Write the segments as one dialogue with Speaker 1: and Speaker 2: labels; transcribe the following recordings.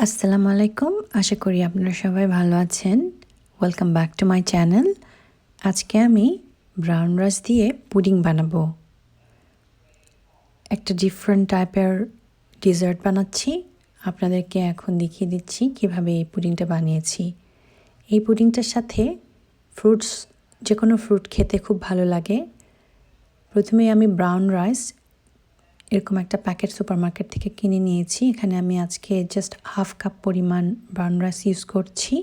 Speaker 1: আসসালামু আলাইকুম, আশা করি আপনারা সবাই ভালো আছেন। Welcome back to my channel. আজকে আমি ব্রাউন রাইস দিয়ে পুডিং বানাবো। একটা ডিফারেন্ট টাইপের ডেজার্ট বানাচ্ছি। আপনাদেরকে এখন দেখিয়ে দিচ্ছি কিভাবে এই পুডিংটা বানিয়েছি। এই পুডিংটার সাথে ফ্রুটস, যে কোনো ফ্রুট খেতে খুব ভালো লাগে। প্রথমে আমি ব্রাউন রাইস এরকম একটা প্যাকেট সুপারমার্কেট থেকে কিনে নিয়েছি। এখানে আমি আজকে জাস্ট হাফ কাপ পরিমাণ ব্রাউন রাইস ইউজ করছি।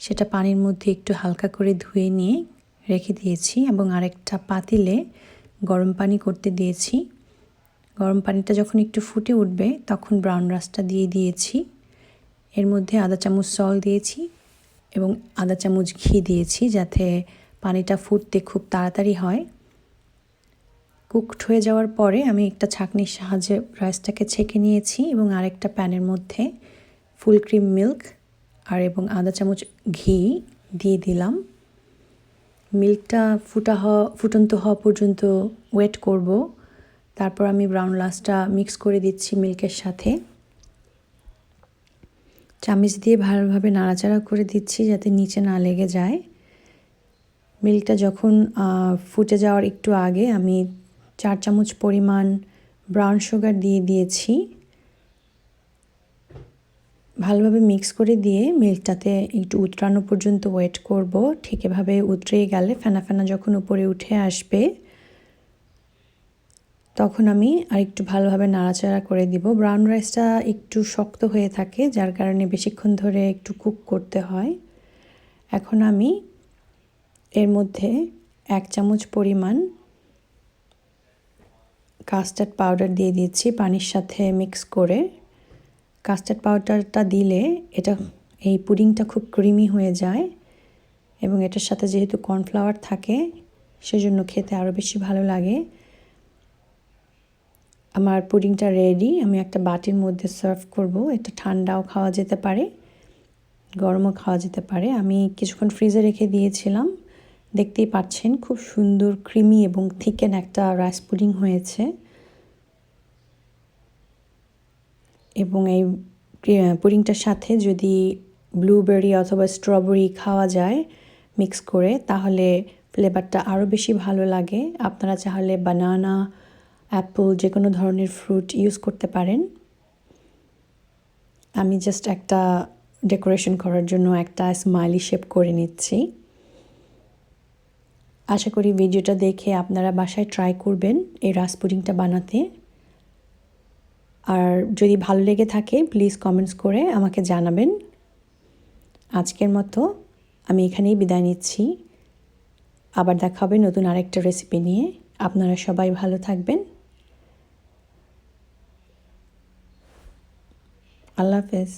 Speaker 1: সেটা পানির মধ্যে একটু হালকা করে ধুয়ে নিয়ে রেখে দিয়েছি এবং আরেকটা পাতিলে গরম পানি করতে দিয়েছি। গরম পানিটা যখন একটু ফুটে উঠবে তখন ব্রাউন রাইসটা দিয়ে দিয়েছি। এর মধ্যে আধা চামচ সল্ট দিয়েছি এবং আধা চামচ ঘি দিয়েছি যাতে পানিটা ফুটতে খুব তাড়াতাড়ি হয়। কুকড হয়ে যাওয়ার পরে আমি একটা ছাঁকনির সাহায্যে রাইসটাকে ছেঁকে নিয়েছি এবং আরেকটা প্যানের মধ্যে ফুল ক্রিম মিল্ক এবং আধা চামচ ঘি দিয়ে দিলাম। মিল্কটা ফুটন্ত হওয়া পর্যন্ত ওয়েট করব। তারপর আমি ব্রাউন রাইসটা মিক্স করে দিচ্ছি মিল্কের সাথে। চামচ দিয়ে ভালোভাবে নাড়াচাড়া করে দিচ্ছি যাতে নিচে না লেগে যায়। মিল্কটা যখন ফুটে যাওয়ার একটু আগে আমি 4 চামচ পরিমাণ ব্রাউন সুগার দিয়ে দিয়েছি। ভালোভাবে মিক্স করে দিয়ে মিল্কটাতে একটু উতরানো পর্যন্ত ওয়েট করব। ঠিক এভাবে উতরে গেলে ফেনা ফেনা যখন উপরে উঠে আসবে তখন আমি আরেকটু ভালোভাবে নাড়াচাড়া করে দিব। ব্রাউন রাইসটা একটু শক্ত হয়ে থাকে, যার কারণে বেশিক্ষণ ধরে একটু কুক করতে হয়। এখন আমি এর মধ্যে 1 চামচ পরিমাণ কাস্টার্ড পাউডার দিয়ে দিচ্ছি পানির সাথে মিক্স করে। কাস্টার্ড পাউডারটা দিলে এই পুডিংটা খুব ক্রিমি হয়ে যায় এবং এটার সাথে যেহেতু কর্নফ্লাওয়ার থাকে সেজন্য খেতে আরও বেশি ভালো লাগে। আমার পুডিংটা রেডি। আমি একটা বাটির মধ্যে সার্ভ করব। এটা ঠান্ডাও খাওয়া যেতে পারে, গরমও খাওয়া যেতে পারে। আমি কিছুক্ষণ ফ্রিজে রেখে দিয়েছিলাম। দেখতেই পাচ্ছেন খুব সুন্দর ক্রিমি এবং থিকেন একটা রাইস পুডিং হয়েছে। এবং এই পুডিংটার সাথে যদি ব্লুবেরি অথবা স্ট্রবেরি খাওয়া যায় মিক্স করে তাহলে ফ্লেভারটা আরও বেশি ভালো লাগে। আপনারা চাইলে বানানা, অ্যাপল যে কোনো ধরনের ফ্রুট ইউজ করতে পারেন। আমি জাস্ট একটা ডেকোরেশন করার জন্য একটা স্মাইলি শেপ করে নিচ্ছি। আশা করি ভিডিওটা দেখে আপনারা বাসায় ট্রাই করবেন এই রাইস পুডিংটা বানাতে। আর যদি ভালো লেগে থাকে প্লিজ কমেন্টস করে আমাকে জানাবেন। আজকের মতো আমি এখানেই বিদায় নিচ্ছি। আবার দেখা হবে নতুন আরেকটা রেসিপি নিয়ে। আপনারা সবাই ভালো থাকবেন। আল্লাহ হাফেজ।